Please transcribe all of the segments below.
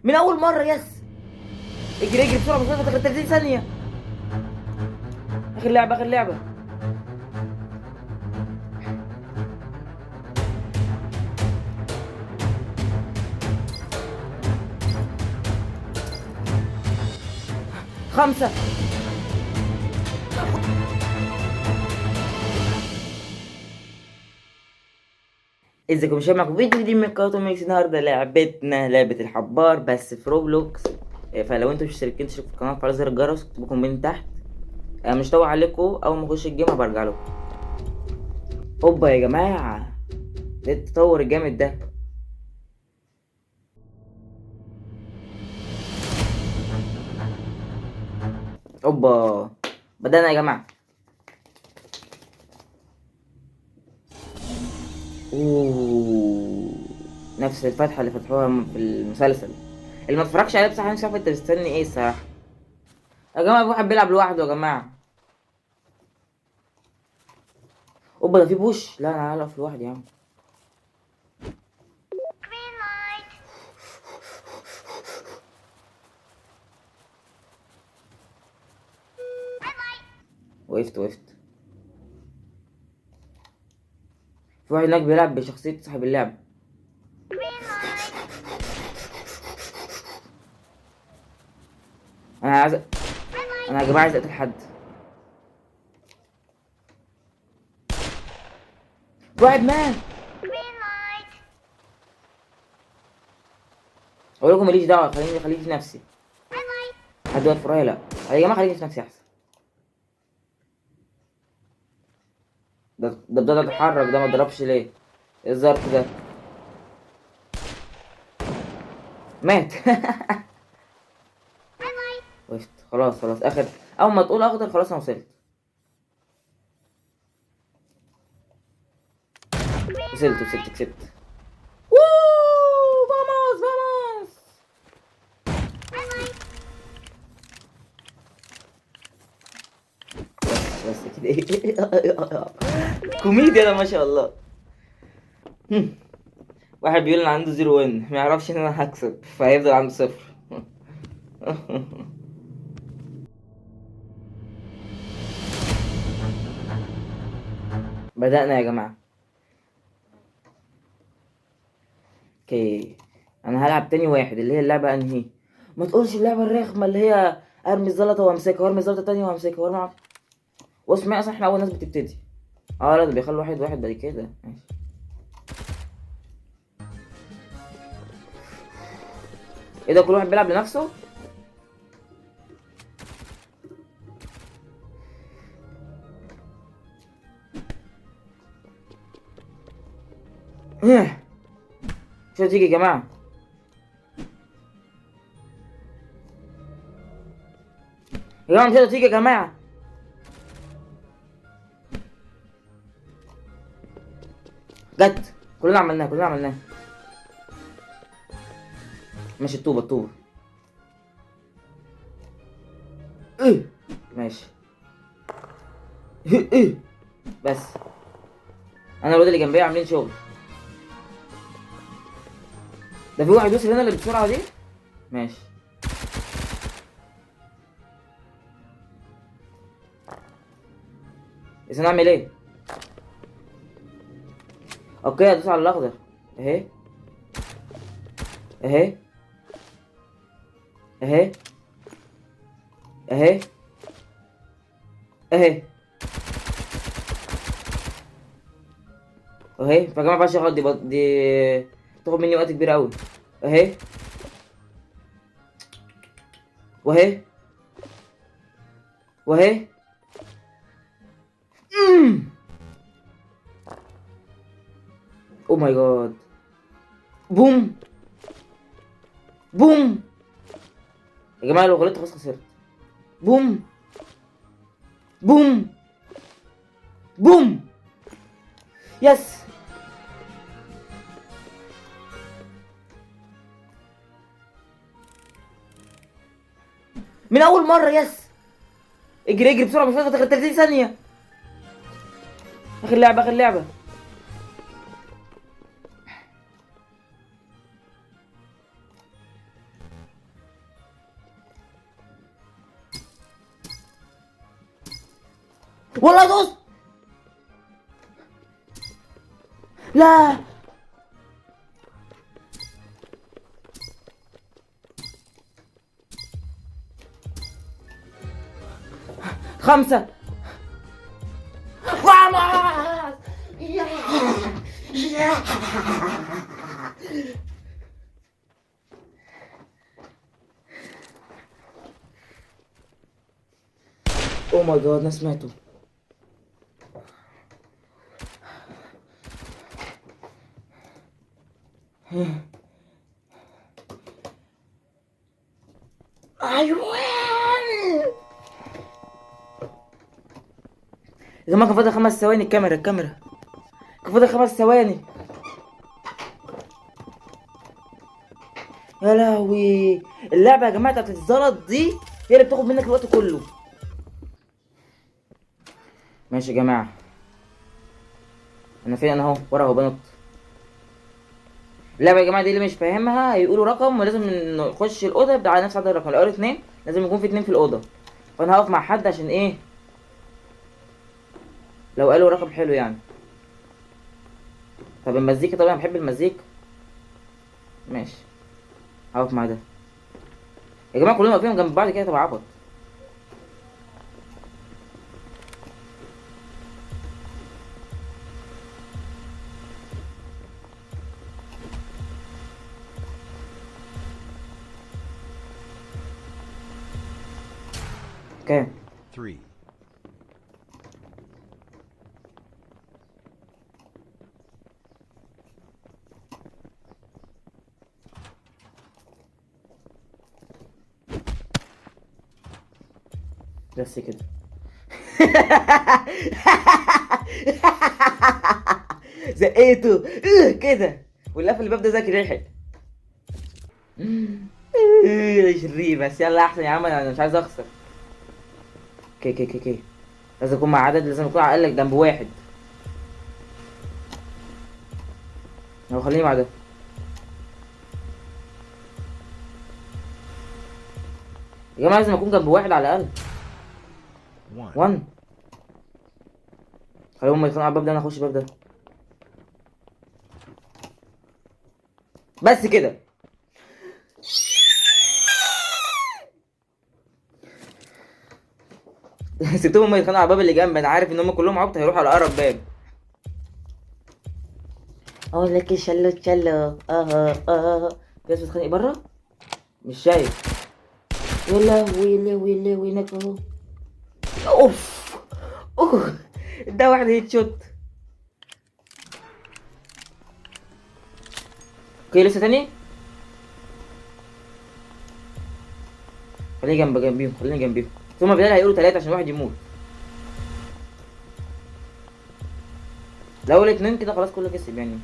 من اول مره. يس. اجري اجري بسرعه بسرعه، اخر 30 ثانيه. اخر لعبه اخر لعبه. خمسه. ازيكم يا شباب، معكم فيديو جديد من كارتون ميكس. النهارده لعبتنا لعبه الحبار بس في روبلوكس. فلو انتوا مش مشتركين اشتركوا في القناه وفعلوا زر الجرس، اكتبوا كومنت تحت. مش طوع عليكم، اول ما اخش الجيم هبرجع لكم. اوبا يا جماعه، ايه التطور الجامد ده؟ اوبا، بدأنا يا جماعه. اوه، نفس الفتحه اللي فتحوها في المسلسل. اللي ما اتفرجش عليه بصراحه مش عارف انت مستني ايه الصراحه. يا جماعه في واحد بيلعب لوحده يا جماعه. اوبا، ده في بوش. لا انا هلعب لوحدي يا عم. وقفت. في واحد هناك بيلعب بشخصيه صاحب اللعب. انا عايز انا يا جماعه عايز اقتل حد. رايد مان. اقول لكم ماليش دعوه، خليني في نفسي. حد واقف ورايا؟ لا يا جماعه خليني في نفسي احسن. ده بدأ يتحرك، ده ما ضربش ليه؟ إيه الظرف ده؟ مات. وقفت. خلاص اخر. اول ما تقول اخضر خلاص انا وصلت. كسبت. ووو، فاموس. بس كده ايه. كوميديا ده ما شاء الله. واحد بيقول ان عنده زيرو وين، ما يعرفش ان انا هكسب فهيفضل عنده صفر. بدأنا يا جماعة. اوكي، انا هلعب تاني واحد اللي هي اللعبة انهي. ما تقولش اللعبة الرخمة اللي هي ارمي الزلطة وامسكها وارمي الزلطة تانية وامسكها وارمي. واسمع، اصلا احنا اول ناس بتبتدي. اه لا، ده بيخلوا واحد واحد بعد كده. ماشي. ايه ده، كل واحد بيلعب لنفسه؟ مش هتيجي يا جماعة. يا جماعة مش هتيجي يا جماعة. جت. كلنا عملناه. ماشي، الطوبة. ايه. ماشي. ايه. بس انا الواد اللي جنبي عاملين شغل. ده في واحد وصل هنا اللي بالسرعة دي. ماشي. بس انا اعمل ايه؟ اوكي، ادوس على الاخضر. اهي اهي اهي اهي اهي اهي. فيا جماعة مينفعش اغلط، دي تاخد مني وقت كبير اوي. اهي واهي واهي. او ماي جاد. بوم بوم. يا جماعة لو غلطت خلاص خسرت. بوم بوم بوم. يس. من اول مرة. يس. اجري بسرعة بسرعة، اخر 30 ثانية. اخر لعبة. والله دوس. لا. 5. ¡Vamos! او ماي جاد، انا سمعته. ايوه يا جماعه، كان فاضل 5 ثواني. الكاميرا كان فاضل 5 ثواني. يا لهوي، اللعبه يا جماعه بتاعت الزلط دي هي اللي بتاخد منك الوقت كله. ماشي يا جماعه، انا فين؟ انا اهو ورا اهو بنط. اللعبه يا جماعه دي اللي مش فاهمها هيقولوا رقم ولازم نخش الاوضه يبقى على نفس عدد الرقم. لو قالوا 2 لازم يكون في 2 في الاوضه، فانا هقف مع حد عشان ايه؟ لو قالوا رقم حلو يعني. طب المزيكا، طبعا بحب المزيكا. ماشي، هقف مع ده. يا جماعه كلنا واقفين جنب بعض كده، تبقى عبط. كام؟ 3. بس كده. زقيته كده، والقفل الباب ده ذكي ريحت. شرير، بس يلا احسن يا عم، انا مش عايز اخسر. كي لازم يكون مع عدد، لازم يكون على الاقل جنب واحد. لو خليني مع ده. يا جماعه لازم اكون جنب واحد على الاقل. 1. 1. خليهم يخلوني على الباب ده، انا اخش الباب ده. بس كده. سبتهم هم يتخانقوا على الباب اللي جنبي، انا عارف ان هم كلهم عبط هيروحوا على اقرب باب. اقول لك شلو تشلو بس بتخانق بره، مش شايف. يا لهوي يا لهوي يا لهوي، هناك اهو. اوف ده واحد هيت شوت. اوكي لسه تاني. خليني جنبيهم، خليني جنبيهم. ثم بدل هيقولوا 3 عشان واحد يموت. لو الاتنين كده خلاص كله كسب يعني.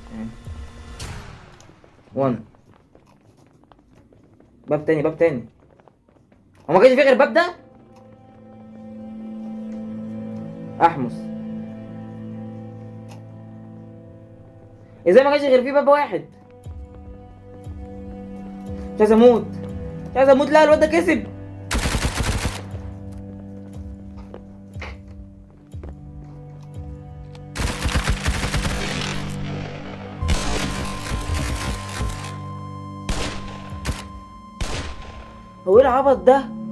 1. باب تاني، باب تاني. هو ما كانش في غير الباب ده؟ احمس، ازاي ما كانش غير في باب واحد؟ مش عايز اموت، مش عايز اموت. لا الواد ده كسب. هو ايه العبط ده؟